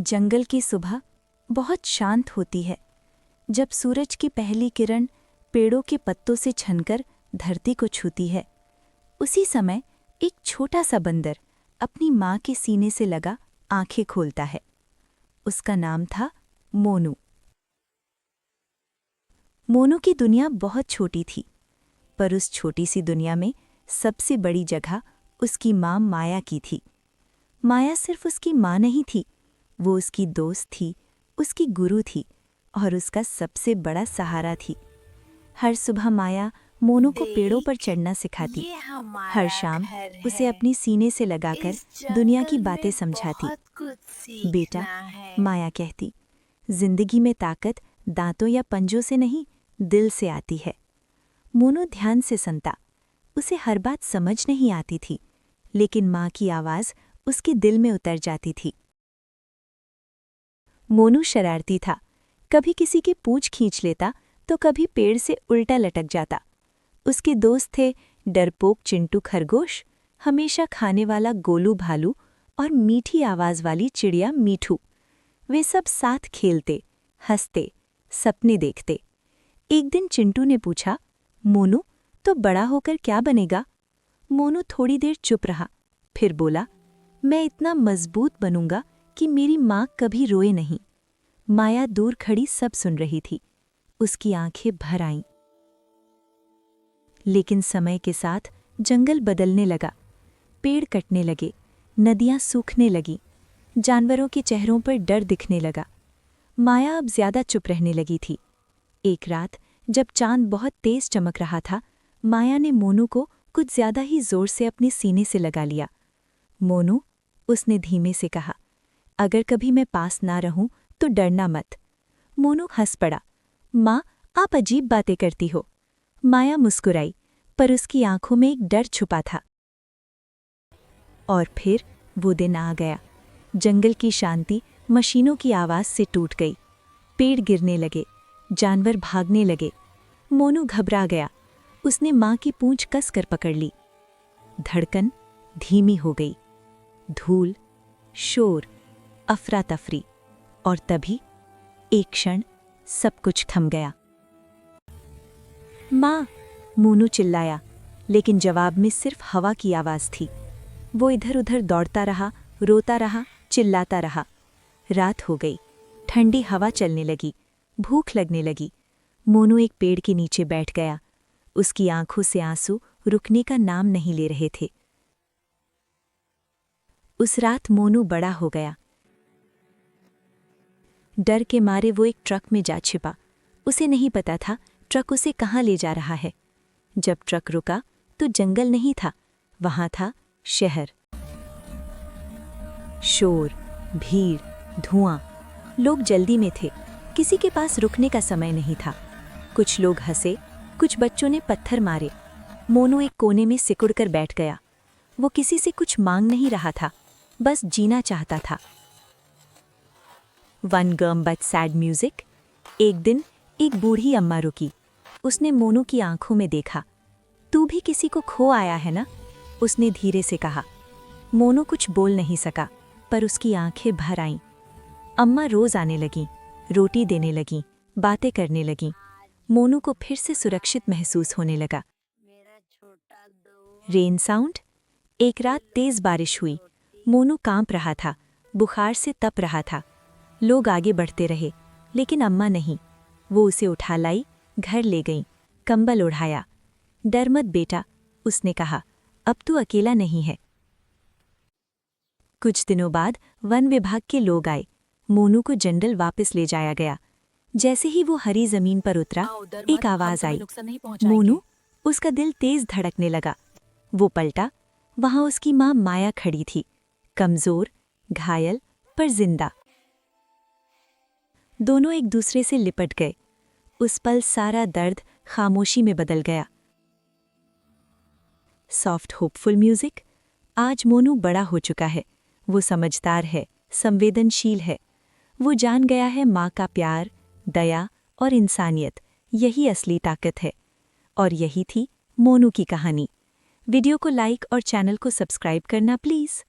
जंगल की सुबह बहुत शांत होती है। जब सूरज की पहली किरण पेड़ों के पत्तों से छनकर धरती को छूती है, उसी समय एक छोटा सा बंदर अपनी माँ के सीने से लगा आंखें खोलता है। उसका नाम था मोनू। मोनू की दुनिया बहुत छोटी थी, पर उस छोटी सी दुनिया में सबसे बड़ी जगह उसकी माँ माया की थी। माया सिर्फ उसकी माँ नहीं थी, वो उसकी दोस्त थी, उसकी गुरु थी और उसका सबसे बड़ा सहारा थी। हर सुबह माया मोनू को पेड़ों पर चढ़ना सिखाती। हर शाम उसे अपनी सीने से लगाकर दुनिया की बातें समझाती। बेटा, माया कहती, जिंदगी में ताकत दांतों या पंजों से नहीं, दिल से आती है। मोनू ध्यान से सुनता। उसे हर बात समझ नहीं आती थी, लेकिन माँ की आवाज़ उसके दिल में उतर जाती थी। मोनू शरारती था। कभी किसी की पूंछ खींच लेता तो कभी पेड़ से उल्टा लटक जाता। उसके दोस्त थे डरपोक चिंटू खरगोश, हमेशा खाने वाला गोलू भालू और मीठी आवाज़ वाली चिड़िया मीठू। वे सब साथ खेलते, हंसते, सपने देखते। एक दिन चिंटू ने पूछा, मोनू, तो बड़ा होकर क्या बनेगा? मोनू थोड़ी देर चुप रहा, फिर बोला, मैं इतना मजबूत बनूंगा कि मेरी माँ कभी रोए नहीं। माया दूर खड़ी सब सुन रही थी। उसकी आंखें भर आईं। लेकिन समय के साथ जंगल बदलने लगा। पेड़ कटने लगे, नदियां सूखने लगीं, जानवरों के चेहरों पर डर दिखने लगा। माया अब ज्यादा चुप रहने लगी थी। एक रात जब चांद बहुत तेज चमक रहा था, माया ने मोनू को कुछ ज्यादा ही जोर से अपने सीने से लगा लिया। मोनू, उसने धीमे से कहा, अगर कभी मैं पास ना रहूं तो डरना मत। मोनू हंस पड़ा। माँ, आप अजीब बातें करती हो। माया मुस्कुराई, पर उसकी आंखों में एक डर छुपा था। और फिर वो दिन आ गया। जंगल की शांति मशीनों की आवाज़ से टूट गई। पेड़ गिरने लगे, जानवर भागने लगे। मोनू घबरा गया। उसने माँ की पूंछ कसकर पकड़ ली। धड़कन धीमी हो गई। धूल, शोर, अफरा तफरी, और तभी एक क्षण सब कुछ थम गया। माँ, मोनू चिल्लाया, लेकिन जवाब में सिर्फ हवा की आवाज़ थी। वो इधर उधर दौड़ता रहा, रोता रहा, चिल्लाता रहा। रात हो गई, ठंडी हवा चलने लगी, भूख लगने लगी। मोनू एक पेड़ के नीचे बैठ गया। उसकी आंखों से आंसू रुकने का नाम नहीं ले रहे थे। उस रात मोनू बड़ा हो गया। डर के मारे वो एक ट्रक में जा छिपा। उसे नहीं पता था ट्रक उसे कहाँ ले जा रहा है। जब ट्रक रुका तो जंगल नहीं था, वहां था शहर। शोर, भीड़, धुआं। लोग जल्दी में थे, किसी के पास रुकने का समय नहीं था। कुछ लोग हंसे, कुछ बच्चों ने पत्थर मारे। मोनू एक कोने में सिकुड़कर बैठ गया। वो किसी से कुछ मांग नहीं रहा था, बस जीना चाहता था। वन गर्म बट सैड म्यूजिक। एक दिन एक बूढ़ी अम्मा रुकी। उसने मोनू की आंखों में देखा। तू भी किसी को खो आया है ना? उसने धीरे से कहा। मोनू कुछ बोल नहीं सका, पर उसकी आंखें भर आईं। अम्मा रोज आने लगीं, रोटी देने लगीं, बातें करने लगीं। मोनू को फिर से सुरक्षित महसूस होने लगा। Rain sound. एक रात तेज बारिश हुई। मोनू कांप रहा था, बुखार से तप रहा था। लोग आगे बढ़ते रहे, लेकिन अम्मा नहीं। वो उसे उठा लाई, घर ले गई, कंबल ओढ़ाया। डर मत बेटा, उसने कहा, अब तू अकेला नहीं है। कुछ दिनों बाद वन विभाग के लोग आए। मोनू को जंगल वापस ले जाया गया। जैसे ही वो हरी जमीन पर उतरा, एक आवाज आई, मोनू। उसका दिल तेज धड़कने लगा। वो पलटा, वहां उसकी माँ माया खड़ी थी, कमजोर, घायल, पर जिंदा। दोनों एक दूसरे से लिपट गए। उस पल सारा दर्द खामोशी में बदल गया। Soft hopeful music. आज मोनू बड़ा हो चुका है। वो समझदार है, संवेदनशील है। वो जान गया है माँ का प्यार, दया और इंसानियत यही असली ताकत है। और यही थी मोनू की कहानी। वीडियो को लाइक और चैनल को सब्सक्राइब करना प्लीज़।